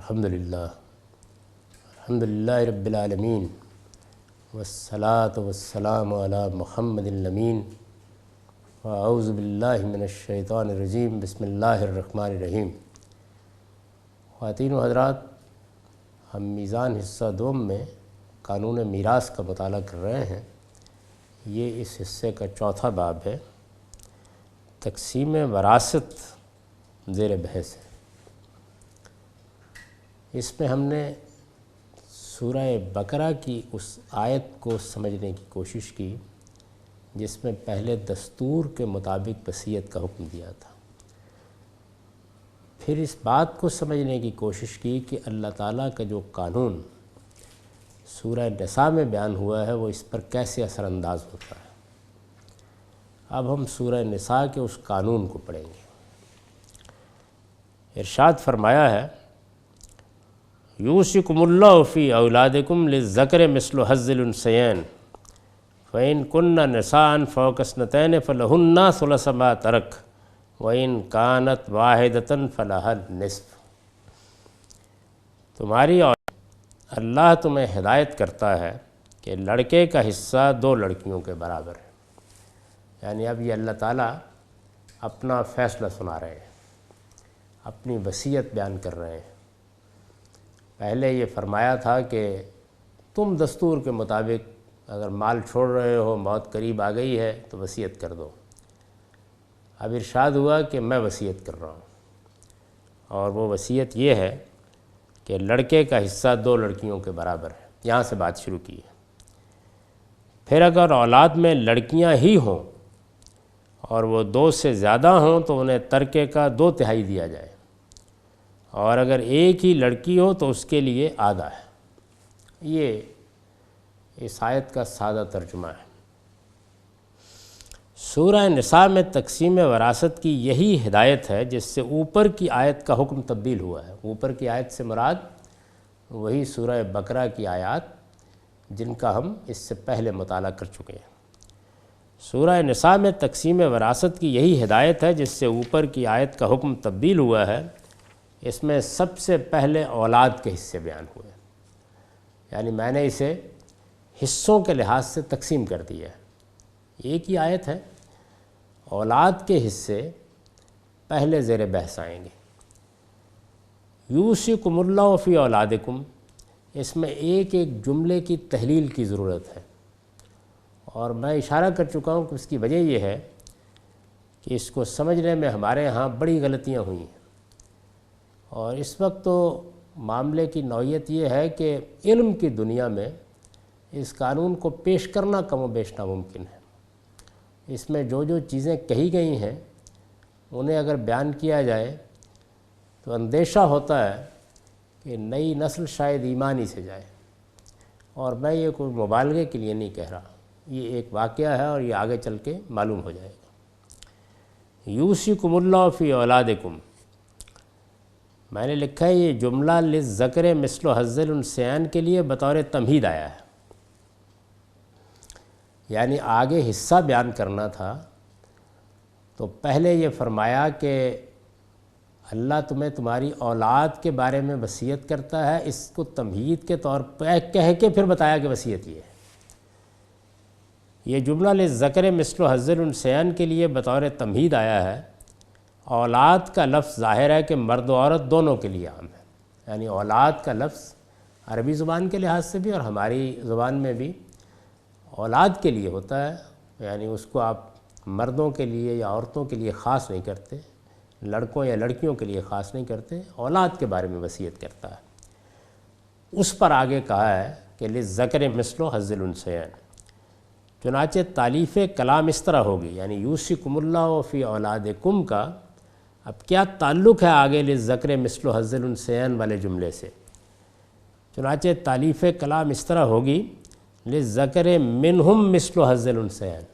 الحمدللہ رب العالمین والصلاة والسلام علی محمد الامین واعوذ باللہ من الشیطان الرجیم بسم اللہ الرحمن الرحیم۔ خواتین و حضرات، ہم میزان حصہ دوم میں قانون میراث کا مطالعہ کر رہے ہیں۔ یہ اس حصے کا چوتھا باب ہے، تقسیم وراثت زیر بحث ہے۔ اس میں ہم نے سورہ بقرہ کی اس آیت کو سمجھنے کی کوشش کی جس میں پہلے دستور کے مطابق وصیت کا حکم دیا تھا، پھر اس بات کو سمجھنے کی کوشش کی کہ اللہ تعالیٰ کا جو قانون سورہ نساء میں بیان ہوا ہے وہ اس پر کیسے اثر انداز ہوتا ہے۔ اب ہم سورہ نساء کے اس قانون کو پڑھیں گے۔ ارشاد فرمایا ہے، یوصیکم اللہ فی اولادکم للذکر مثل حظ الانثیین فإن کن نساء فوق اثنتین فلہن ثلث ما ترک وإن کانت واحدۃ فلہا النصف۔ تمہاری اللہ تمہیں ہدایت کرتا ہے کہ لڑکے کا حصہ دو لڑکیوں کے برابر ہے۔ یعنی اب یہ اللہ تعالیٰ اپنا فیصلہ سنا رہے ہیں، اپنی وصیت بیان کر رہے ہیں۔ پہلے یہ فرمایا تھا کہ تم دستور کے مطابق اگر مال چھوڑ رہے ہو، موت قریب آ گئی ہے تو وصیت کر دو۔ اب ارشاد ہوا کہ میں وصیت کر رہا ہوں، اور وہ وصیت یہ ہے کہ لڑکے کا حصہ دو لڑکیوں کے برابر ہے۔ یہاں سے بات شروع کی ہے۔ پھر اگر اولاد میں لڑکیاں ہی ہوں اور وہ دو سے زیادہ ہوں تو انہیں ترکے کا 2/3 دیا جائے، اور اگر ایک ہی لڑکی ہو تو اس کے لیے آدھا ہے۔ یہ اس آیت کا سادہ ترجمہ ہے۔ سورہ نساء میں تقسیم وراثت کی یہی ہدایت ہے جس سے اوپر کی آیت کا حکم تبدیل ہوا ہے۔ اوپر کی آیت سے مراد وہی سورہ بقرہ کی آیات جن کا ہم اس سے پہلے مطالعہ کر چکے ہیں۔ سورہ نساء میں تقسیم وراثت کی یہی ہدایت ہے جس سے اوپر کی آیت کا حکم تبدیل ہوا ہے۔ اس میں سب سے پہلے اولاد کے حصے بیان ہوئے، یعنی میں نے اسے حصوں کے لحاظ سے تقسیم کر دیا ہے۔ ایک ہی آیت ہے، اولاد کے حصے پہلے زیر بحث آئیں گے۔ یوصیکم اللہ فی اولادکم، اس میں ایک ایک جملے کی تحلیل کی ضرورت ہے، اور میں اشارہ کر چکا ہوں کہ اس کی وجہ یہ ہے کہ اس کو سمجھنے میں ہمارے ہاں بڑی غلطیاں ہوئی ہیں۔ اور اس وقت تو معاملے کی نوعیت یہ ہے کہ علم کی دنیا میں اس قانون کو پیش کرنا کم و بیش ناممکن ہے۔ اس میں جو جو چیزیں کہی گئی ہیں انہیں اگر بیان کیا جائے تو اندیشہ ہوتا ہے کہ نئی نسل شاید ایمان ہی سے جائے، اور میں یہ کوئی مبالغے کے لیے نہیں کہہ رہا، یہ ایک واقعہ ہے اور یہ آگے چل کے معلوم ہو جائے گا۔ یوصیکم اللہ فی اولادکم، میں نے لکھا ہے یہ جملہ للذکر مثل حظ الانثیین کے لیے بطور تمہید آیا ہے، یعنی آگے حصہ بیان کرنا تھا تو پہلے یہ فرمایا کہ اللہ تمہیں تمہاری اولاد کے بارے میں وصیت کرتا ہے، اس کو تمہید کے طور پر کہہ کے پھر بتایا کہ وصیت یہ ہے۔ یہ جملہ للذکر مثل حظ الانثیین کے لیے بطور تمہید آیا ہے۔ اولاد کا لفظ ظاہر ہے کہ مرد و عورت دونوں کے لیے عام ہے، یعنی اولاد کا لفظ عربی زبان کے لحاظ سے بھی اور ہماری زبان میں بھی اولاد کے لیے ہوتا ہے، یعنی اس کو آپ مردوں کے لیے یا عورتوں کے لیے خاص نہیں کرتے، لڑکوں یا لڑکیوں کے لیے خاص نہیں کرتے، اولاد کے بارے میں وصیت کرتا ہے۔ اس پر آگے کہا ہے کہ للذکر مثل حظ الانثیین، چنانچہ تالیف کلام اس طرح ہوگی، یعنی یوصیکم اللہ فی اولادکم کا اب کیا تعلق ہے آگے للذکر مثل حظ الانثیین والے جملے سے؟ چنانچہ تالیف کلام اس طرح ہوگی للذکر منہم مثل حظ الانثیین،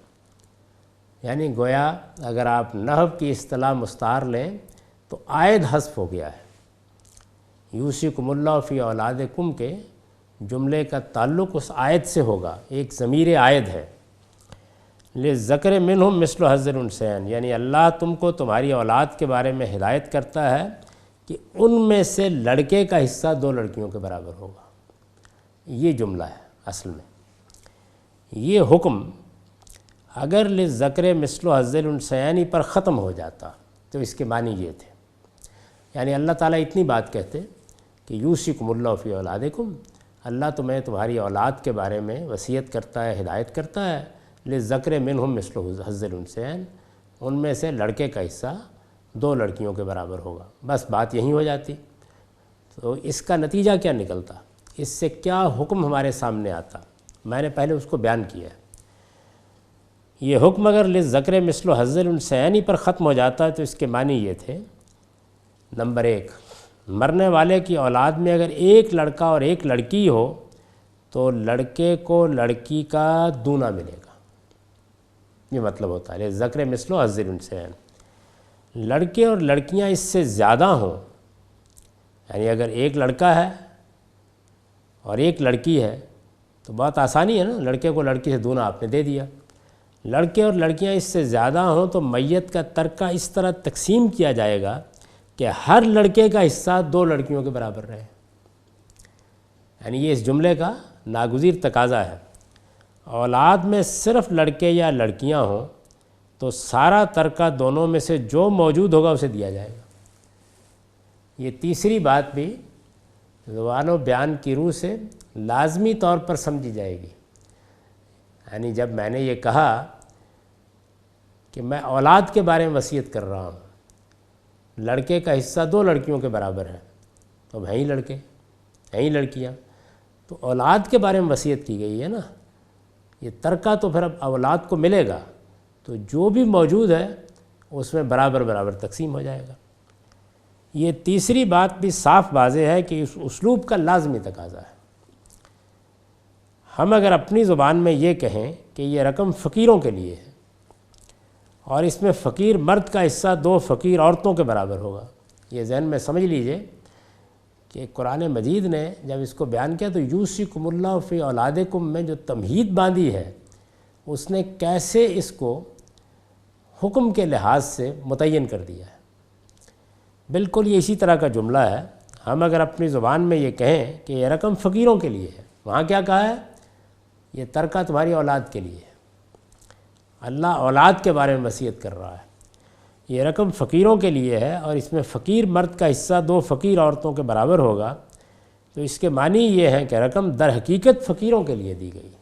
یعنی گویا اگر آپ نحو کی اصطلاح مستعار لیں تو عائد حذف ہو گیا ہے۔ یوصیکم اللہ فی اولادکم کے جملے کا تعلق اس آیت سے ہوگا، ایک ضمیر عائد ہے۔ للذکر منہم مثل حظ الانثیین، یعنی اللہ تم کو تمہاری اولاد کے بارے میں ہدایت کرتا ہے کہ ان میں سے لڑکے کا حصہ 2 لڑکیوں کے برابر ہوگا۔ یہ جملہ ہے اصل میں۔ یہ حکم اگر للذکر مثل حظ الانثیین پر ختم ہو جاتا تو اس کے معنی یہ تھے، یعنی اللہ تعالیٰ اتنی بات کہتے کہ یوصیکم اللہ فی اولادکم، اللہ تمہیں تمہاری اولاد کے بارے میں وصیت کرتا ہے، ہدایت کرتا ہے، للذکر منہم مثل حظ الانثیین، ان میں سے لڑکے کا حصہ 2 لڑکیوں کے برابر ہوگا، بس بات یہی ہو جاتی۔ تو اس کا نتیجہ کیا نکلتا، اس سے کیا حکم ہمارے سامنے آتا، میں نے پہلے اس کو بیان کیا ہے۔ یہ حکم اگر للذکر مثل حظ الانثیین پر ختم ہو جاتا ہے تو اس کے معنی یہ تھے، نمبر 1، مرنے والے کی اولاد میں اگر ایک لڑکا اور ایک لڑکی ہو تو لڑکے کو لڑکی کا دونا ملے گا، یہ مطلب ہوتا ہے للذکر مثل حظ الانثیین۔ لڑکے اور لڑکیاں اس سے زیادہ ہوں، یعنی اگر ایک لڑکا ہے اور ایک لڑکی ہے تو بہت آسانی ہے نا، لڑکے کو لڑکی سے دونا آپ نے دے دیا۔ لڑکے اور لڑکیاں اس سے زیادہ ہوں تو میت کا ترکہ اس طرح تقسیم کیا جائے گا کہ ہر لڑکے کا حصہ 2 لڑکیوں کے برابر رہے، یعنی یہ اس جملے کا ناگزیر تقاضا ہے۔ اولاد میں صرف لڑکے یا لڑکیاں ہوں تو سارا ترکہ دونوں میں سے جو موجود ہوگا اسے دیا جائے گا۔ یہ تیسری بات بھی زبان و بیان کی روح سے لازمی طور پر سمجھی جائے گی، یعنی جب میں نے یہ کہا کہ میں اولاد کے بارے میں وصیت کر رہا ہوں، لڑکے کا حصہ 2 لڑکیوں کے برابر ہے، تو اب ہیں ہی لڑکے ہیں ہی لڑکیاں، تو اولاد کے بارے میں وصیت کی گئی ہے نا، یہ ترکہ تو پھر اب اولاد کو ملے گا، تو جو بھی موجود ہے اس میں برابر برابر تقسیم ہو جائے گا۔ یہ تیسری بات بھی صاف واضح ہے کہ اس اسلوب کا لازمی تقاضا ہے۔ ہم اگر اپنی زبان میں یہ کہیں کہ یہ رقم فقیروں کے لیے ہے اور اس میں فقیر مرد کا حصہ 2 فقیر عورتوں کے برابر ہوگا، یہ ذہن میں سمجھ لیجئے کہ قرآن مجید نے جب اس کو بیان کیا تو یوصیکم اللہ فی اولادکم میں جو تمہید باندھی ہے اس نے کیسے اس کو حکم کے لحاظ سے متعین کر دیا ہے۔ بالکل یہ اسی طرح کا جملہ ہے، ہم اگر اپنی زبان میں یہ کہیں کہ یہ رقم فقیروں کے لیے ہے، وہاں کیا کہا ہے، یہ ترکہ تمہاری اولاد کے لیے ہے، اللہ اولاد کے بارے میں وصیت کر رہا ہے، یہ رقم فقیروں کے لیے ہے اور اس میں فقیر مرد کا حصہ 2 فقیر عورتوں کے برابر ہوگا، تو اس کے معنی یہ ہے کہ رقم در حقیقت فقیروں کے لیے دی گئی ہے،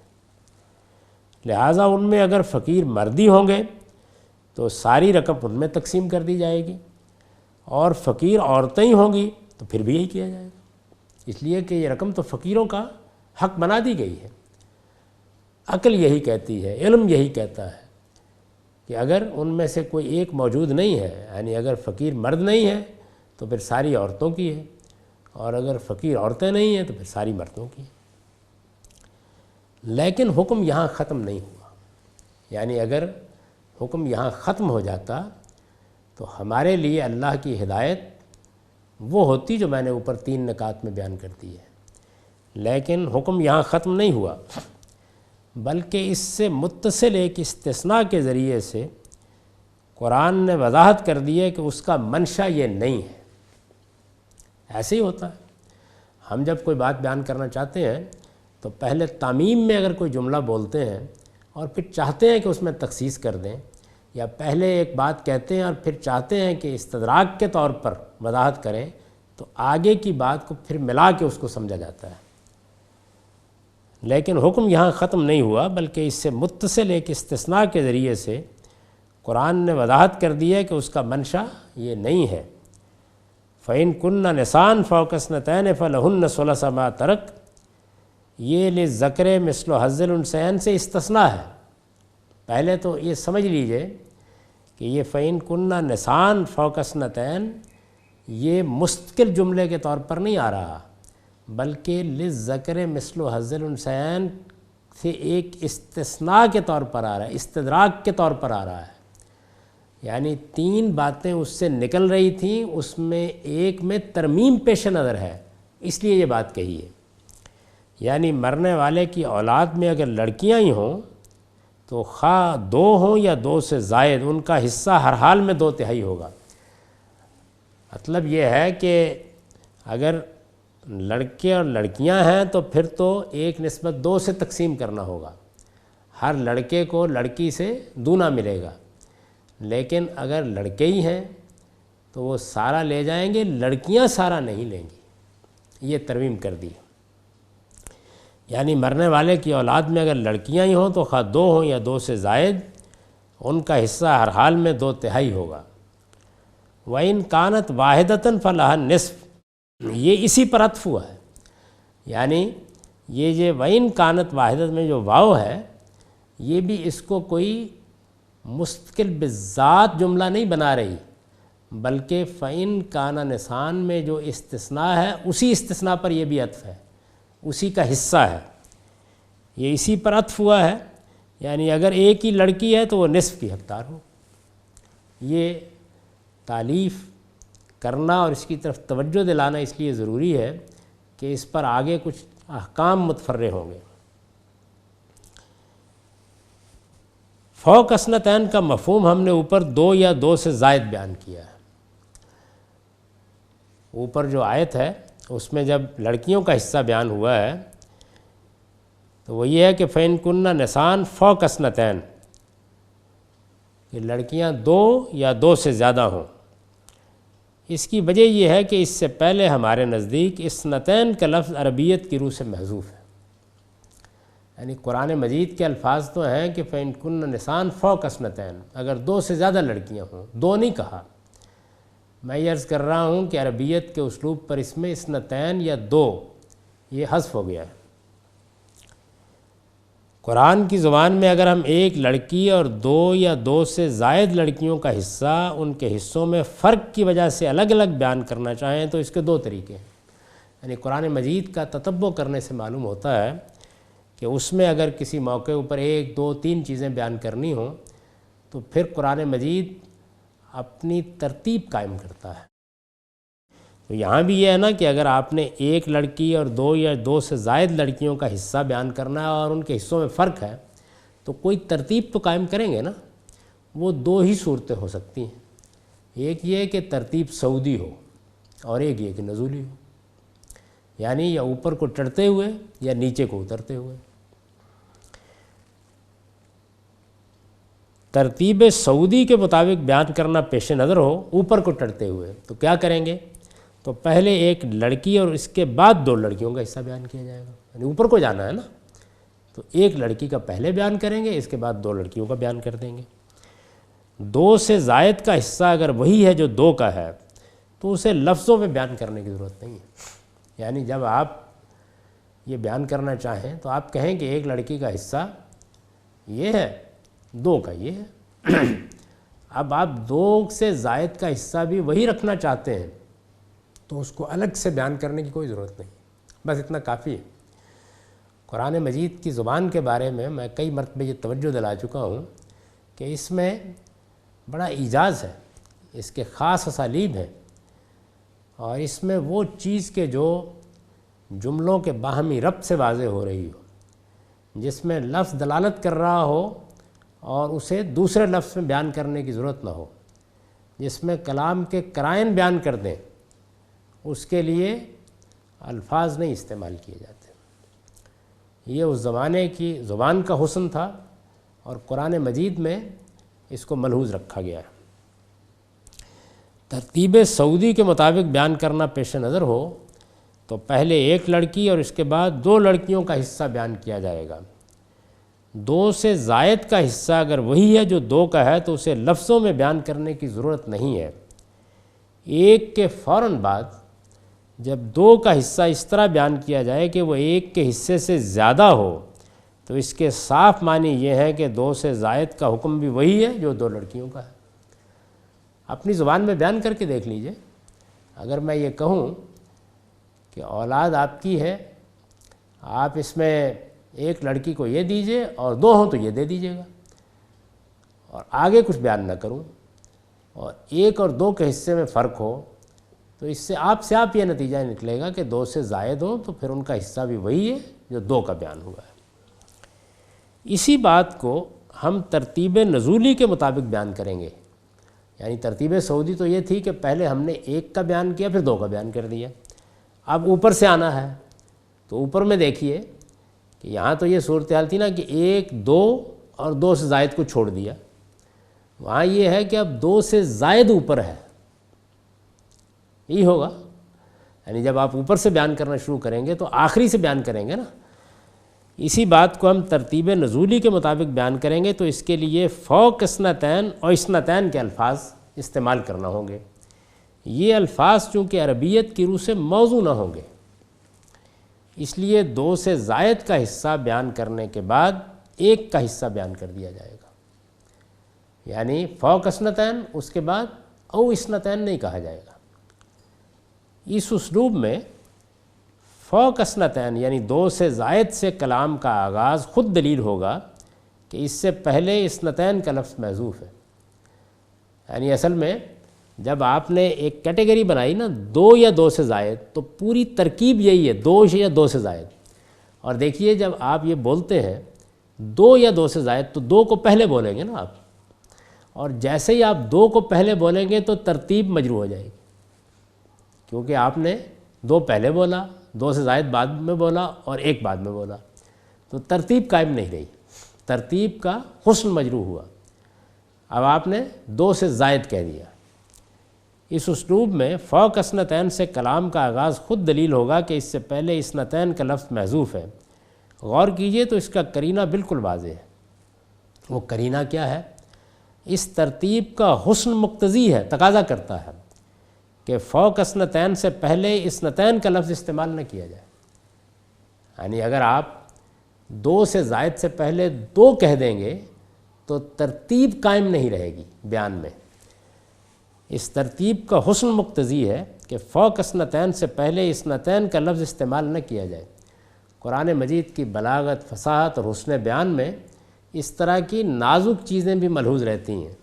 لہٰذا ان میں اگر فقیر مردی ہوں گے تو ساری رقم ان میں تقسیم کر دی جائے گی، اور فقیر عورتیں ہی ہوں گی تو پھر بھی یہی کیا جائے گا، اس لیے کہ یہ رقم تو فقیروں کا حق بنا دی گئی ہے۔ عقل یہی کہتی ہے، علم یہی کہتا ہے کہ اگر ان میں سے کوئی ایک موجود نہیں ہے، یعنی اگر فقیر مرد نہیں ہے تو پھر ساری عورتوں کی ہے، اور اگر فقیر عورتیں نہیں ہیں تو پھر ساری مردوں کی ہے۔ لیکن حکم یہاں ختم نہیں ہوا، یعنی اگر حکم یہاں ختم ہو جاتا تو ہمارے لیے اللہ کی ہدایت وہ ہوتی جو میں نے اوپر 3 نکات میں بیان کر دی ہے، لیکن حکم یہاں ختم نہیں ہوا، بلکہ اس سے متصل ایک استثناء کے ذریعے سے قرآن نے وضاحت کر دی ہے کہ اس کا منشا یہ نہیں ہے۔ ایسے ہی ہوتا ہے، ہم جب کوئی بات بیان کرنا چاہتے ہیں تو پہلے تعمیم میں اگر کوئی جملہ بولتے ہیں اور پھر چاہتے ہیں کہ اس میں تخصیص کر دیں، یا پہلے ایک بات کہتے ہیں اور پھر چاہتے ہیں کہ استدراک کے طور پر وضاحت کریں، تو آگے کی بات کو پھر ملا کے اس کو سمجھا جاتا ہے۔ لیکن حکم یہاں ختم نہیں ہوا، بلکہ اس سے متصل ایک استثناء کے ذریعے سے قرآن نے وضاحت کر دی ہے کہ اس کا منشا یہ نہیں ہے۔ فَإِن كُنَّ نِسَاءً فَوْقَ اثْنَتَيْنِ فَلَهُنَّ ثُلُثُ مَا تَرَكَ، یہ للذکر مثل حظ الانثیین سے استثناء ہے۔ پہلے تو یہ سمجھ لیجئے کہ یہ فَإِن كُنَّ نِسَاءً فَوْقَ اثْنَتَيْنِ یہ مستقل جملے کے طور پر نہیں آ رہا، بلکہ للذکر مثل حظ الانثیین سے ایک استثناء کے طور پر آ رہا ہے، استدراک کے طور پر آ رہا ہے، یعنی 3 باتیں اس سے نکل رہی تھیں، اس میں ایک میں ترمیم پیش نظر ہے، اس لیے یہ بات کہی ہے۔ یعنی مرنے والے کی اولاد میں اگر لڑکیاں ہی ہوں تو خواہ 2 ہوں یا 2 سے زائد، ان کا حصہ ہر حال میں 2/3 ہوگا۔ مطلب یہ ہے کہ اگر لڑکے اور لڑکیاں ہیں تو پھر تو 1:2 سے تقسیم کرنا ہوگا، ہر لڑکے کو لڑکی سے دونا ملے گا، لیکن اگر لڑکے ہی ہیں تو وہ سارا لے جائیں گے، لڑکیاں سارا نہیں لیں گی، یہ ترمیم کر دی۔ یعنی مرنے والے کی اولاد میں اگر لڑکیاں ہی ہوں تو خواہ 2 ہوں یا 2 سے زائد، ان کا حصہ ہر حال میں 2/3 ہوگا۔ وَإِن كَانَتْ وَاحِدَةً فَلَهَا النِّصْفُ، یہ اسی پر عطف ہوا ہے، یعنی یہ وَإِن كَانَتْ وَاحِدَةً میں جو واو ہے یہ بھی اس کو کوئی مستقل بالذات جملہ نہیں بنا رہی، بلکہ فَإِن كَانَ نِسَان میں جو استثناء ہے اسی استثناء پر یہ بھی عطف ہے، اسی کا حصہ ہے، یہ اسی پر عطف ہوا ہے، یعنی اگر ایک ہی لڑکی ہے تو وہ نصف کی حقدار ہو۔ یہ تالیف کرنا اور اس کی طرف توجہ دلانا اس لیے ضروری ہے کہ اس پر آگے کچھ احکام متفرع ہوں گے۔ فوق اثنتین کا مفہوم ہم نے اوپر 2 یا 2 سے زائد بیان کیا ہے۔ اوپر جو آیت ہے اس میں جب لڑکیوں کا حصہ بیان ہوا ہے تو وہ یہ ہے کہ فَإِن كُنَّ نِسَان فَوْقَ اثْنَتَيْنِ، کہ لڑکیاں 2 یا 2 سے زیادہ ہوں۔ اس کی وجہ یہ ہے کہ اس سے پہلے ہمارے نزدیک اثنتین کا لفظ عربیت کی روح سے محذوف ہے، یعنی قرآن مجید کے الفاظ تو ہیں کہ فَإِن كُنَّ نِسَان فَوْقَ اثْنَتَيْنِ، اگر 2 سے زیادہ لڑکیاں ہوں، 2 نہیں کہا۔ میں یہ عرض کر رہا ہوں کہ عربیت کے اسلوب پر اس میں اثنتین یا 2 یہ حذف ہو گیا ہے۔ قرآن کی زبان میں اگر ہم ایک لڑکی اور 2 یا 2 سے زائد لڑکیوں کا حصہ ان کے حصوں میں فرق کی وجہ سے الگ الگ بیان کرنا چاہیں تو اس کے 2 طریقے ہیں۔ یعنی قرآن مجید کا تتبع کرنے سے معلوم ہوتا ہے کہ اس میں اگر کسی موقع اوپر 1 2 3 چیزیں بیان کرنی ہوں تو پھر قرآن مجید اپنی ترتیب قائم کرتا ہے۔ تو یہاں بھی یہ ہے نا کہ اگر آپ نے ایک لڑکی اور 2 یا 2 سے زائد لڑکیوں کا حصہ بیان کرنا ہے اور ان کے حصوں میں فرق ہے تو کوئی ترتیب تو قائم کریں گے نا۔ وہ 2 ہی صورتیں ہو سکتی ہیں، ایک یہ کہ ترتیب سعودی ہو اور ایک یہ کہ نزولی ہو، یعنی یا اوپر کو چڑھتے ہوئے یا نیچے کو اترتے ہوئے۔ ترتیب سعودی کے مطابق بیان کرنا پیش نظر ہو اوپر کو چڑھتے ہوئے تو کیا کریں گے؟ تو پہلے ایک لڑکی اور اس کے بعد 2 لڑکیوں کا حصہ بیان کیا جائے گا، یعنی اوپر کو جانا ہے نا، تو ایک لڑکی کا پہلے بیان کریں گے، اس کے بعد 2 لڑکیوں کا بیان کر دیں گے۔ 2 سے زائد کا حصہ اگر وہی ہے جو 2 کا ہے تو اسے لفظوں میں بیان کرنے کی ضرورت نہیں ہے، یعنی جب آپ یہ بیان کرنا چاہیں تو آپ کہیں کہ ایک لڑکی کا حصہ یہ ہے، 2 کا یہ ہے۔ اب آپ 2 سے زائد کا حصہ بھی وہی رکھنا چاہتے ہیں تو اس کو الگ سے بیان کرنے کی کوئی ضرورت نہیں، بس اتنا کافی ہے۔ قرآن مجید کی زبان کے بارے میں کئی مرتبہ یہ توجہ دلا چکا ہوں کہ اس میں بڑا اعجاز ہے، اس کے خاص اسالیب ہیں، اور اس میں وہ چیز کے جو جملوں کے باہمی ربط سے واضح ہو رہی ہو، جس میں لفظ دلالت کر رہا ہو اور اسے دوسرے لفظ میں بیان کرنے کی ضرورت نہ ہو، جس میں کلام کے قرائن بیان کر دیں، اس کے لیے الفاظ نہیں استعمال کیے جاتے۔ یہ اس زمانے کی زبان کا حسن تھا اور قرآن مجید میں اس کو ملحوظ رکھا گیا ہے۔ ترتیب سعودی کے مطابق بیان کرنا پیش نظر ہو تو پہلے ایک لڑکی اور اس کے بعد 2 لڑکیوں کا حصہ بیان کیا جائے گا۔ 2 سے زائد کا حصہ اگر وہی ہے جو 2 کا ہے تو اسے لفظوں میں بیان کرنے کی ضرورت نہیں ہے۔ ایک کے فوراً بعد جب 2 کا حصہ اس طرح بیان کیا جائے کہ وہ ایک کے حصے سے زیادہ ہو تو اس کے صاف معنی یہ ہے کہ 2 سے زائد کا حکم بھی وہی ہے جو 2 لڑکیوں کا ہے۔ اپنی زبان میں بیان کر کے دیکھ لیجئے، اگر میں یہ کہوں کہ اولاد آپ کی ہے، آپ اس میں ایک لڑکی کو یہ دیجئے اور 2 ہوں تو یہ دے دیجئے گا، اور آگے کچھ بیان نہ کروں، اور 1 اور 2 کے حصے میں فرق ہو تو اس سے آپ یہ نتیجہ نکلے گا کہ 2 سے زائد ہوں تو پھر ان کا حصہ بھی وہی ہے جو 2 کا بیان ہوا ہے۔ اسی بات کو ہم ترتیب نزولی کے مطابق بیان کریں گے، یعنی ترتیب سعودی تو یہ تھی کہ پہلے ہم نے ایک کا بیان کیا پھر دو کا بیان کر دیا. اب اوپر سے آنا ہے تو اوپر میں دیکھیے کہ یہاں تو یہ صورتحال تھی نا کہ ایک دو اور دو سے زائد کو چھوڑ دیا. وہاں یہ ہے کہ اب دو سے زائد اوپر ہے. یہی ہوگا، یعنی جب آپ اوپر سے بیان کرنا شروع کریں گے تو آخری سے بیان کریں گے نا. اسی بات کو ہم ترتیب نزولی کے مطابق بیان کریں گے تو اس کے لیے فوق اثنتین اور اثنتین کے الفاظ استعمال کرنا ہوں گے. یہ الفاظ چونکہ عربیت کی روح سے موضوع نہ ہوں گے، اس لیے دو سے زائد کا حصہ بیان کرنے کے بعد ایک کا حصہ بیان کر دیا جائے گا. یعنی فوق اثنتین اس کے بعد او اثنتین نہیں کہا جائے گا. اس اسلوب میں فوق اثنتین یعنی دو سے زائد سے کلام کا آغاز خود دلیل ہوگا کہ اس سے پہلے اثنتین کا لفظ محذوف ہے. یعنی اصل میں جب آپ نے ایک کیٹیگری بنائی نا دو یا دو سے زائد، تو پوری ترکیب یہی ہے دو یا دو سے زائد. اور دیکھیے جب آپ یہ بولتے ہیں دو یا دو سے زائد تو دو کو پہلے بولیں گے نا آپ، اور جیسے ہی آپ دو کو پہلے بولیں گے تو ترتیب مجروح ہو جائے گی، کیونکہ آپ نے دو پہلے بولا، دو سے زائد بعد میں بولا اور ایک بعد میں بولا، تو ترتیب قائم نہیں رہی، ترتیب کا حسن مجروح ہوا. اب آپ نے دو سے زائد کہہ دیا. اس اسلوب میں فوق اثنتین سے کلام کا آغاز خود دلیل ہوگا کہ اس سے پہلے اثنتین کا لفظ محذوف ہے. غور کیجئے تو اس کا قرینہ بالکل واضح ہے. وہ قرینہ کیا ہے؟ اس ترتیب کا حسن مقتضی ہے، تقاضا کرتا ہے کہ فوق اثنتین سے پہلے اثنتین کا لفظ استعمال نہ کیا جائے. یعنی اگر آپ دو سے زائد سے پہلے دو کہہ دیں گے تو ترتیب قائم نہیں رہے گی بیان میں. اس ترتیب کا حسن مقتضی ہے کہ فوق اثنتین سے پہلے اثنتین کا لفظ استعمال نہ کیا جائے. قرآن مجید کی بلاغت، فصاحت اور حسن بیان میں اس طرح کی نازک چیزیں بھی ملحوظ رہتی ہیں.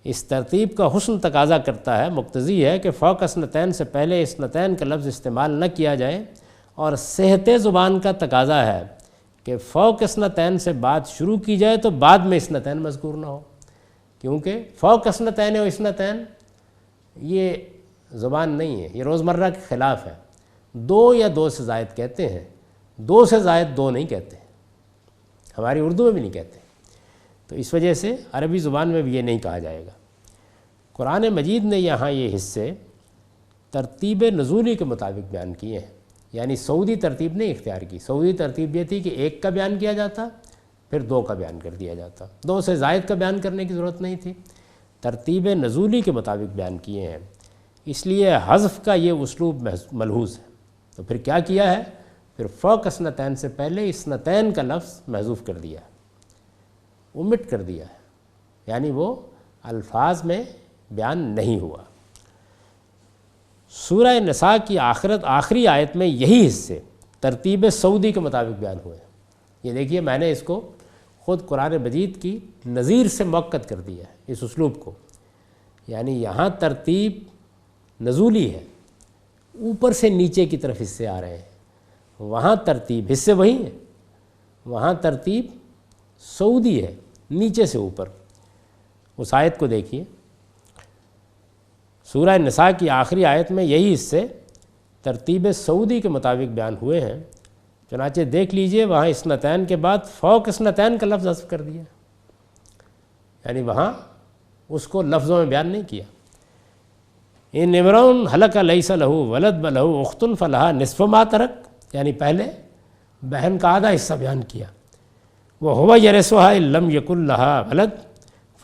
اس ترتیب کا حسن تقاضا کرتا ہے، مقتضی ہے کہ فوق اثنتین سے پہلے اثنتین کا لفظ استعمال نہ کیا جائے، اور صحت زبان کا تقاضا ہے کہ فوق اثنتین سے بات شروع کی جائے تو بعد میں اثنتین مذکور نہ ہو، کیونکہ فوق اثنتین و اثنتین یہ زبان نہیں ہے، یہ روزمرہ کے خلاف ہے. دو یا دو سے زائد کہتے ہیں، دو سے زائد دو نہیں کہتے، ہماری اردو میں بھی نہیں کہتے. تو اس وجہ سے عربی زبان میں بھی یہ نہیں کہا جائے گا. قرآن مجید نے یہاں یہ حصے ترتیب نزولی کے مطابق بیان کیے ہیں، یعنی سعودی ترتیب نہیں اختیار کی. سعودی ترتیب یہ تھی کہ ایک کا بیان کیا جاتا پھر دو کا بیان کر دیا جاتا، دو سے زائد کا بیان کرنے کی ضرورت نہیں تھی. ترتیب نزولی کے مطابق بیان کیے ہیں، اس لیے حذف کا یہ اسلوب ملحوظ ہے. تو پھر کیا کیا ہے؟ پھر فوق اثنتین سے پہلے اثنتین کا لفظ محذوف کر دیا، omit کر دیا ہے، یعنی وہ الفاظ میں بیان نہیں ہوا. سورہ نساء کی آخری آیت میں یہی حصے ترتیب سعودی کے مطابق بیان ہوئے. یہ دیکھیے میں نے اس کو خود قرآن مجید کی نظیر سے موقت کر دیا ہے اس اسلوب کو. یعنی یہاں ترتیب نزولی ہے، اوپر سے نیچے کی طرف حصے آ رہے ہیں. وہاں ترتیب حصے وہی ہیں، وہاں ترتیب سعودی ہے، نیچے سے اوپر. اس آیت کو دیکھیے، سورہ نساء کی آخری آیت میں یہی حصے ترتیب سعودی کے مطابق بیان ہوئے ہیں. چنانچہ دیکھ لیجئے وہاں اثنتین کے بعد فوق اثنتین کا لفظ حذف کر دیا، یعنی وہاں اس کو لفظوں میں بیان نہیں کیا. ان امرؤ ہلک لیس لہ ولد ولہ اخت فلہا نصف ما ترک، یعنی پہلے بہن کا آدھا حصہ بیان کیا. وہو یرثھا ان لم یکن لہا ولد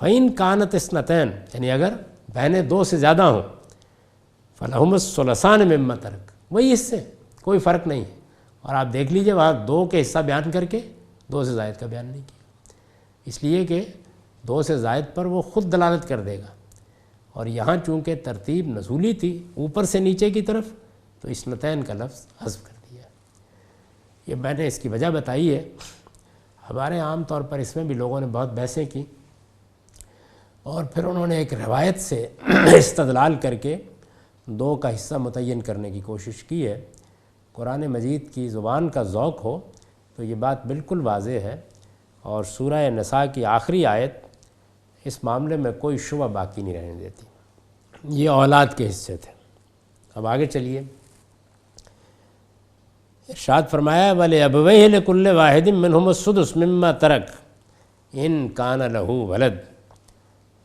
فإن کانت اثنتین، یعنی اگر بہنیں دو سے زیادہ ہوں فلہم الثلثان مما ترک، وہی حصے، کوئی فرق نہیں ہے. اور آپ دیکھ لیجئے وہاں دو کے حصہ بیان کر کے دو سے زائد کا بیان نہیں کیا، اس لیے کہ دو سے زائد پر وہ خود دلالت کر دے گا. اور یہاں چونکہ ترتیب نزولی تھی اوپر سے نیچے کی طرف، تو اثنتین کا لفظ حذف کر دیا. یہ میں نے اس کی وجہ بتائی ہے. ہمارے عام طور پر اس میں بھی لوگوں نے بہت بحثیں کی، اور پھر انہوں نے ایک روایت سے استدلال کر کے دو کا حصہ متعین کرنے کی کوشش کی ہے. قرآن مجید کی زبان کا ذوق ہو تو یہ بات بالکل واضح ہے. اور سورہ نساء کی آخری آیت اس معاملے میں کوئی شبہ باقی نہیں رہنے دیتی۔ یہ اولاد کے حصے تھے۔ اب آگے چلیے، ارشاد فرمایا وَلِأَبَوَيْهِ لِكُلِّ وَاحِدٍ مِّنْهُمُ السُّدُسُ مِمَّا تَرَكَ إِن كَانَ لَهُ وَلَدٌ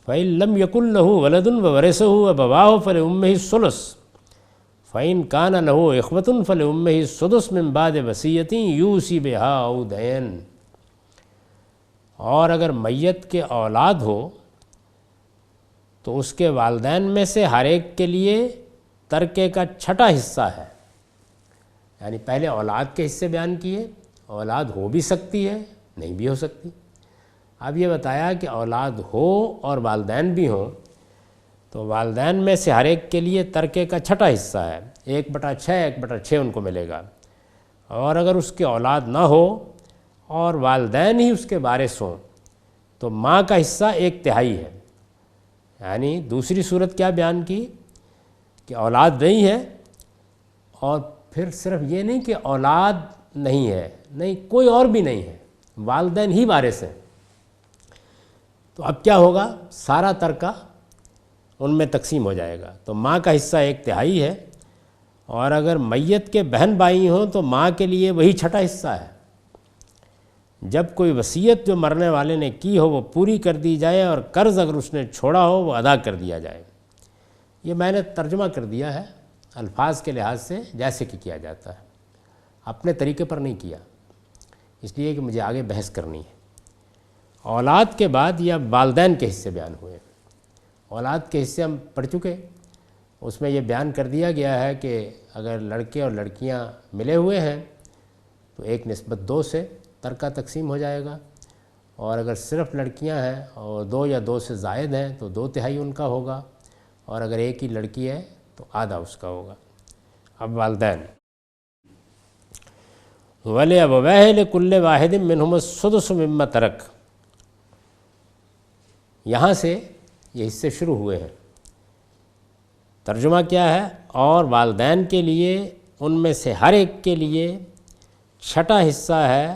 فَإِن لَّمْ يَكُن لَّهُ وَلَدٌ وَوَرِثَهُ أَبَوَاهُ فَلِأُمِّهِ الثُّلُثُ فَإِن كَانَ لَهُ إِخْوَةٌ فَلِأُمِّهِ السُّدُسُ مِن بَعْدِ وَصِيَّةٍ يُوصِي بِهَا أَوْ دَيْنٍ۔ اور اگر میت کے اولاد ہو تو اس کے والدین میں سے ہر ایک کے لیے ترکے کا چھٹا حصہ ہے۔ یعنی پہلے اولاد کے حصے بیان کیے، اولاد ہو بھی سکتی ہے نہیں بھی ہو سکتی۔ اب یہ بتایا کہ اولاد ہو اور والدین بھی ہوں تو والدین میں سے ہر ایک کے لیے ترکے کا چھٹا حصہ ہے، 1/6 1/6 ان کو ملے گا۔ اور اگر اس کے اولاد نہ ہو اور والدین ہی اس کے وارث ہوں تو ماں کا حصہ 1/3 ہے۔ یعنی دوسری صورت کیا بیان کی کہ اولاد نہیں ہے، اور پھر صرف یہ نہیں کہ اولاد نہیں ہے، نہیں کوئی اور بھی نہیں ہے، والدین ہی وارث ہیں، تو اب کیا ہوگا؟ سارا ترکہ ان میں تقسیم ہو جائے گا۔ تو ماں کا حصہ 1/3 ہے، اور اگر میت کے بہن بھائی ہوں تو ماں کے لیے وہی چھٹا حصہ ہے۔ جب کوئی وصیت جو مرنے والے نے کی ہو وہ پوری کر دی جائے، اور قرض اگر اس نے چھوڑا ہو وہ ادا کر دیا جائے۔ یہ میں نے ترجمہ کر دیا ہے الفاظ کے لحاظ سے جیسے کہ کیا جاتا ہے، اپنے طریقے پر نہیں کیا، اس لیے کہ مجھے آگے بحث کرنی ہے۔ اولاد کے بعد یا والدین کے حصے بیان ہوئے۔ اولاد کے حصے ہم پڑھ چکے، اس میں یہ بیان کر دیا گیا ہے کہ اگر لڑکے اور لڑکیاں ملے ہوئے ہیں تو 1/2 سے ترکہ تقسیم ہو جائے گا، اور اگر صرف لڑکیاں ہیں اور 2 یا 2 سے زائد ہیں تو 2/3 ان کا ہوگا، اور اگر ایک ہی لڑکی ہے تو آدھا اس کا ہوگا۔ اب والدین، وَلِأَبَوَيْهِ لِكُلِّ وَاحِدٍ مِّنْهُمُ السُّدُسُ مِمَّا تَرَكَ، یہاں سے یہ حصے شروع ہوئے ہیں۔ ترجمہ کیا ہے؟ اور والدین کے لیے ان میں سے ہر ایک کے لیے چھٹا حصہ ہے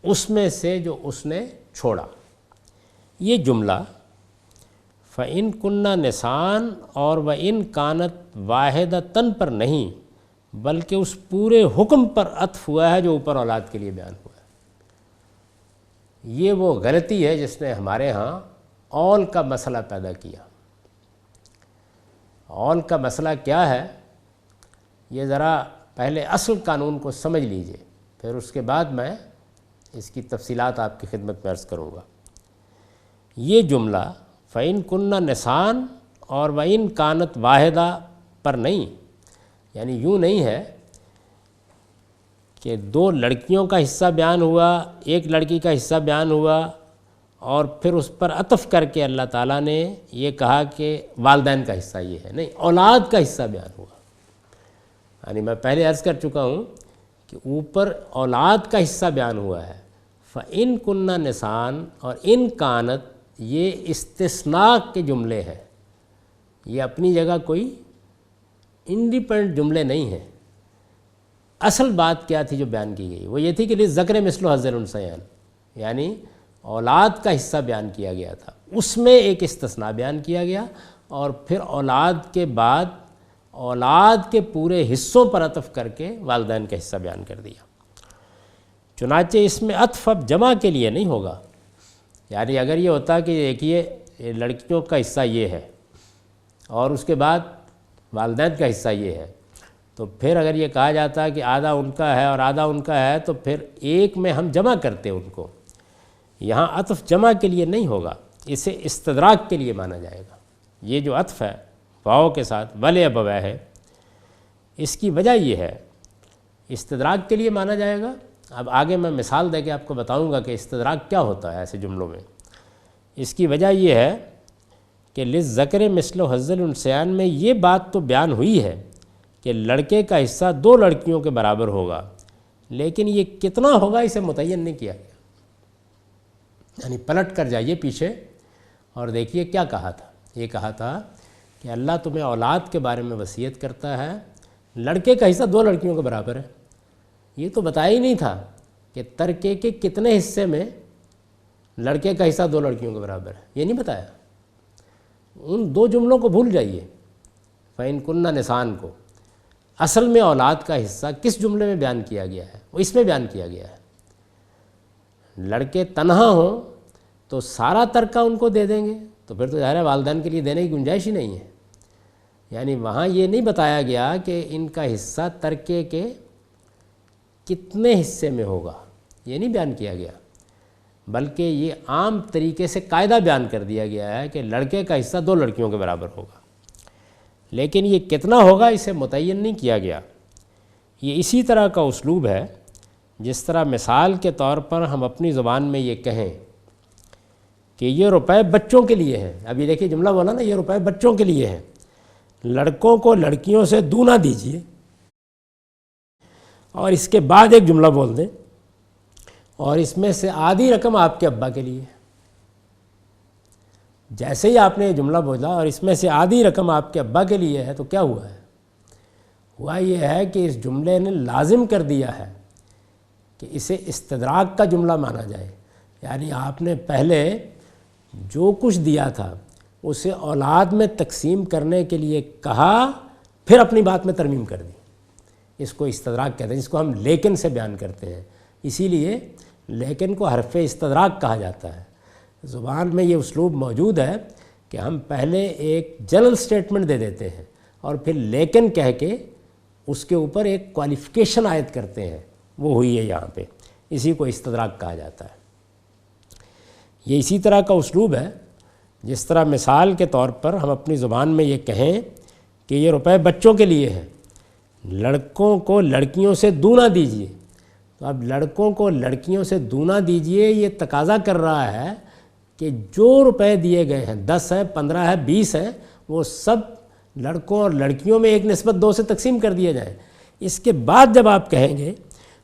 اس میں سے جو اس نے چھوڑا۔ یہ جملہ فَإِن كُنَّ نِسَاءً اور وَإِن كَانَتْ وَاحِدَةً پر نہیں، بلکہ اس پورے حکم پر عطف ہوا ہے جو اوپر اولاد کے لیے بیان ہوا ہے۔ یہ وہ غلطی ہے جس نے ہمارے ہاں اول کا مسئلہ پیدا کیا۔ اول کا مسئلہ کیا ہے؟ یہ ذرا پہلے اصل قانون کو سمجھ لیجئے، پھر اس کے بعد میں اس کی تفصیلات آپ کی خدمت میں عرض کروں گا۔ یہ جملہ فَإِن كُنَّ نِسَاءً اور وَإِن كَانَتْ وَاحِدَةً پر نہیں، یعنی یوں نہیں ہے کہ 2 لڑکیوں کا حصہ بیان ہوا، ایک لڑکی کا حصہ بیان ہوا، اور پھر اس پر عطف کر کے اللہ تعالیٰ نے یہ کہا کہ والدین کا حصہ یہ ہے۔ نہیں، اولاد کا حصہ بیان ہوا۔ یعنی میں پہلے عرض کر چکا ہوں کہ اوپر اولاد کا حصہ بیان ہوا ہے۔ فَإِن كُنَّ نِسَاءً اور ان کانت، یہ استثناء کے جملے ہیں، یہ اپنی جگہ کوئی انڈیپینڈنٹ جملے نہیں ہیں۔ اصل بات کیا تھی جو بیان کی گئی؟ وہ یہ تھی کہ للذکر مثل حظ الانثیین، یعنی اولاد کا حصہ بیان کیا گیا تھا، اس میں ایک استثناء بیان کیا گیا، اور پھر اولاد کے بعد اولاد کے پورے حصوں پر عطف کر کے والدین کا حصہ بیان کر دیا۔ چنانچہ اس میں عطف اب جمع کے لیے نہیں ہوگا۔ یعنی اگر یہ ہوتا کہ دیکھیے لڑکیوں کا حصہ یہ ہے اور اس کے بعد والدین کا حصہ یہ ہے، تو پھر اگر یہ کہا جاتا کہ آدھا ان کا ہے اور آدھا ان کا ہے تو پھر ایک میں ہم جمع کرتے ان کو۔ یہاں عطف جمع کے لیے نہیں ہوگا، اسے استدراک کے لیے مانا جائے گا۔ یہ جو عطف ہے واو کے ساتھ وَلِأَبَوَيْهِ ہے، اس کی وجہ یہ ہے استدراک کے لیے مانا جائے گا۔ اب آگے میں مثال دے کے آپ کو بتاؤں گا کہ استدراک کیا ہوتا ہے ایسے جملوں میں۔ اس کی وجہ یہ ہے کہ للذکر مثل حظ الانثیین میں یہ بات تو بیان ہوئی ہے کہ لڑکے کا حصہ 2 لڑکیوں کے برابر ہوگا، لیکن یہ کتنا ہوگا اسے متعین نہیں کیا گیا۔ یعنی پلٹ کر جائیے پیچھے اور دیکھیے کیا کہا تھا۔ یہ کہا تھا کہ اللہ تمہیں اولاد کے بارے میں وصیت کرتا ہے، لڑکے کا حصہ 2 لڑکیوں کے برابر ہے۔ یہ تو بتایا ہی نہیں تھا کہ ترکے کے کتنے حصے میں لڑکے کا حصہ 2 لڑکیوں کے برابر ہے، یہ نہیں بتایا۔ ان 2 جملوں کو بھول جائیے، فَإِن كُنَّ نِسَاءً کو اصل میں اولاد کا حصہ کس جملے میں بیان کیا گیا ہے؟ وہ اس میں بیان کیا گیا ہے۔ لڑکے تنہا ہوں تو سارا ترکہ ان کو دے دیں گے، تو پھر تو ظاہر ہے والدین کے لیے دینے کی گنجائش ہی نہیں ہے۔ یعنی وہاں یہ نہیں بتایا گیا کہ ان کا حصہ ترکے کے کتنے حصے میں ہوگا، یہ نہیں بیان کیا گیا، بلکہ یہ عام طریقے سے قاعدہ بیان کر دیا گیا ہے کہ لڑکے کا حصہ 2 لڑکیوں کے برابر ہوگا، لیکن یہ کتنا ہوگا اسے متعین نہیں کیا گیا۔ یہ اسی طرح کا اسلوب ہے جس طرح مثال کے طور پر ہم اپنی زبان میں یہ کہیں کہ یہ روپے بچوں کے لیے ہیں۔ اب یہ دیکھیے جملہ بولا نا، یہ روپے بچوں کے لیے ہیں، لڑکوں کو لڑکیوں سے دونا دیجیے، اور اس کے بعد ایک جملہ بول دیں اور اس میں سے آدھی رقم آپ کے ابا کے لیے ہے۔ جیسے ہی آپ نے یہ جملہ بولا اور اس میں سے آدھی رقم آپ کے ابا کے لیے ہے، تو کیا ہوا ہے؟ ہوا یہ ہے کہ اس جملے نے لازم کر دیا ہے کہ اسے استدراک کا جملہ مانا جائے، یعنی آپ نے پہلے جو کچھ دیا تھا اسے اولاد میں تقسیم کرنے کے لیے کہا، پھر اپنی بات میں ترمیم کر دی۔ اس کو استدراک کہتے ہیں، جس کو ہم لیکن سے بیان کرتے ہیں، اسی لیے لیکن کو حرف استدراک کہا جاتا ہے۔ زبان میں یہ اسلوب موجود ہے کہ ہم پہلے ایک جنرل سٹیٹمنٹ دے دیتے ہیں اور پھر لیکن کہہ کے اس کے اوپر ایک کوالیفیکیشن عائد کرتے ہیں، وہ ہوئی ہے یہاں پہ، اسی کو استدراک کہا جاتا ہے۔ یہ اسی طرح کا اسلوب ہے جس طرح مثال کے طور پر ہم اپنی زبان میں یہ کہیں کہ یہ روپے بچوں کے لیے ہیں، لڑکوں کو لڑکیوں سے دونا دیجیے۔ تو اب لڑکوں کو لڑکیوں سے دونا دیجیے، یہ تقاضا کر رہا ہے کہ جو روپے دیے گئے ہیں، 10 ہیں، 15 ہیں، 20 ہیں، وہ سب لڑکوں اور لڑکیوں میں ایک نسبت 2 سے تقسیم کر دیے جائیں۔ اس کے بعد جب آپ کہیں گے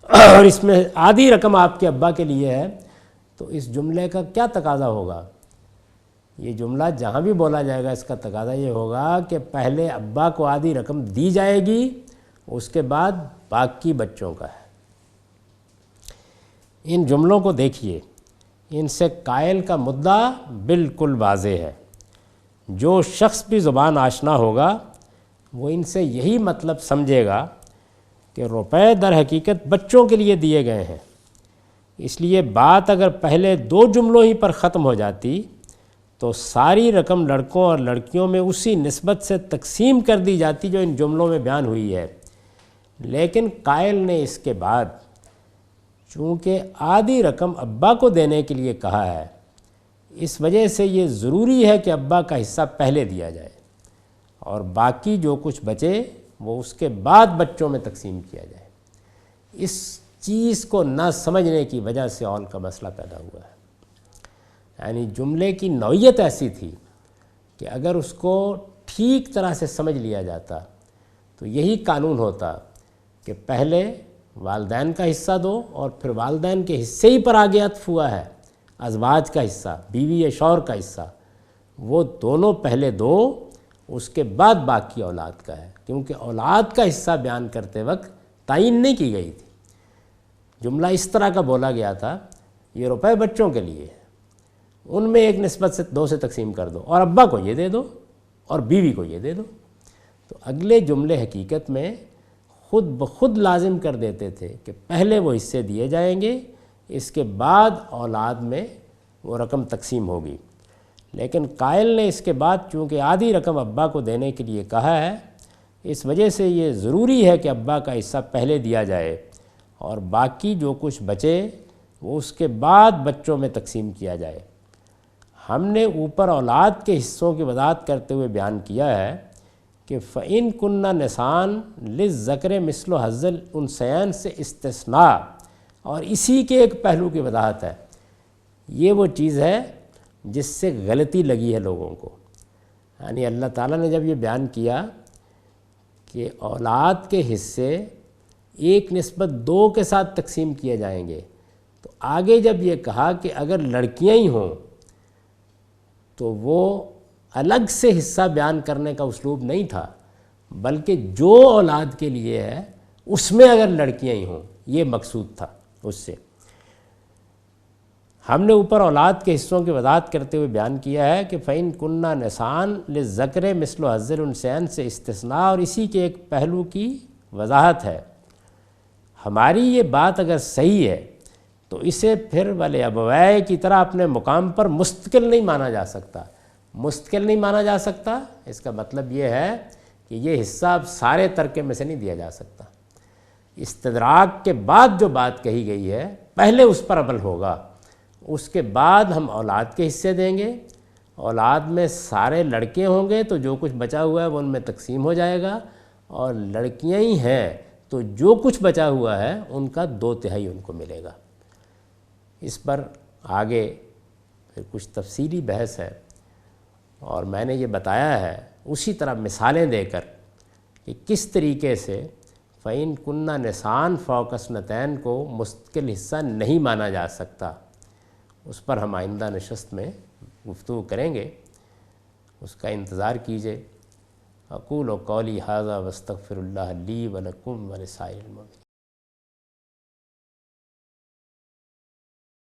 اور اس میں آدھی رقم آپ کے ابا کے لیے ہے، تو اس جملے کا کیا تقاضا ہوگا؟ یہ جملہ جہاں بھی بولا جائے گا اس کا تقاضا یہ ہوگا کہ پہلے ابا کو آدھی رقم دی جائے گی، اس کے بعد باقی بچوں کا ہے۔ ان جملوں کو دیکھیے، ان سے قائل کا مدعا بالکل واضح ہے۔ جو شخص بھی زبان آشنا ہوگا وہ ان سے یہی مطلب سمجھے گا کہ روپے در حقیقت بچوں کے لیے دیے گئے ہیں۔ اس لیے بات اگر پہلے 2 جملوں ہی پر ختم ہو جاتی تو ساری رقم لڑکوں اور لڑکیوں میں اسی نسبت سے تقسیم کر دی جاتی جو ان جملوں میں بیان ہوئی ہے، لیکن قائل نے اس کے بعد چونکہ آدھی رقم ابا کو دینے کے لیے کہا ہے، اس وجہ سے یہ ضروری ہے کہ ابا کا حصہ پہلے دیا جائے اور باقی جو کچھ بچے وہ اس کے بعد بچوں میں تقسیم کیا جائے۔ اس چیز کو نہ سمجھنے کی وجہ سے اول کا مسئلہ پیدا ہوا ہے۔ یعنی جملے کی نوعیت ایسی تھی کہ اگر اس کو ٹھیک طرح سے سمجھ لیا جاتا تو یہی قانون ہوتا کہ پہلے والدین کا حصہ دو اور پھر والدین کے حصے ہی پر آگے عطف ہوا ہے ازواج کا حصہ، بیوی یا شوہر کا حصہ، وہ دونوں پہلے دو، اس کے بعد باقی اولاد کا ہے، کیونکہ اولاد کا حصہ بیان کرتے وقت تعین نہیں کی گئی تھی۔ جملہ اس طرح کا بولا گیا تھا، یہ روپے بچوں کے لیے، ان میں ایک نسبت سے 2 سے تقسیم کر دو اور ابا کو یہ دے دو اور بیوی کو یہ دے دو۔ تو اگلے جملے حقیقت میں خود بخود لازم کر دیتے تھے کہ پہلے وہ حصے دیے جائیں گے، اس کے بعد اولاد میں وہ رقم تقسیم ہوگی۔ لیکن قائل نے اس کے بعد چونکہ آدھی رقم ابا کو دینے کے لیے کہا ہے، اس وجہ سے یہ ضروری ہے کہ ابا کا حصہ پہلے دیا جائے اور باقی جو کچھ بچے وہ اس کے بعد بچوں میں تقسیم کیا جائے۔ ہم نے اوپر اولاد کے حصوں کی وضاحت کرتے ہوئے بیان کیا ہے کہ فَإِن كُنَّ نِسَاءً لِلذَّكَرِ مِثْلُ حَظِّ الْأُنثَيَيْنِ سے استثناء اور اسی کے ایک پہلو کی وضاحت ہے۔ یہ وہ چیز ہے جس سے غلطی لگی ہے لوگوں کو۔ یعنی اللہ تعالیٰ نے جب یہ بیان کیا کہ اولاد کے حصے 1:2 کے ساتھ تقسیم کیے جائیں گے، تو آگے جب یہ کہا کہ اگر لڑکیاں ہی ہوں تو وہ الگ سے حصہ بیان کرنے کا اسلوب نہیں تھا، بلکہ جو اولاد کے لیے ہے اس میں اگر لڑکیاں ہی ہوں، یہ مقصود تھا اس سے۔ ہم نے اوپر اولاد کے حصوں کی وضاحت کرتے ہوئے بیان کیا ہے کہ فَإِن كُنَّا نِسَاءً لِلذَّكَرِ مِثْلُ حَظِّ الْأُنثَيَيْنِ سے استثناء اور اسی کے ایک پہلو کی وضاحت ہے۔ ہماری یہ بات اگر صحیح ہے تو اسے پھر وَلِأَبَوَيْهِ کی طرح اپنے مقام پر مستقل نہیں مانا جا سکتا۔ مستقل نہیں مانا جا سکتا، اس کا مطلب یہ ہے کہ یہ حصہ اب سارے ترکے میں سے نہیں دیا جا سکتا۔ استدراک کے بعد جو بات کہی گئی ہے پہلے اس پر عمل ہوگا، اس کے بعد ہم اولاد کے حصے دیں گے۔ اولاد میں سارے لڑکے ہوں گے تو جو کچھ بچا ہوا ہے وہ ان میں تقسیم ہو جائے گا، اور لڑکیاں ہی ہیں تو جو کچھ بچا ہوا ہے ان کا 2/3 ان کو ملے گا۔ اس پر آگے پھر کچھ تفصیلی بحث ہے، اور میں نے یہ بتایا ہے اسی طرح مثالیں دے کر کہ کس طریقے سے فَإِن كُنَّا نِسَاءً فَوْقَ اثْنَتَيْنِ کو مستقل حصہ نہیں مانا جا سکتا۔ اس پر ہم آئندہ نشست میں گفتگو کریں گے، اس کا انتظار کیجیے۔ اقول قولی ھذا واستغفر اللہ لی ولکم ولسائر المؤمنین۔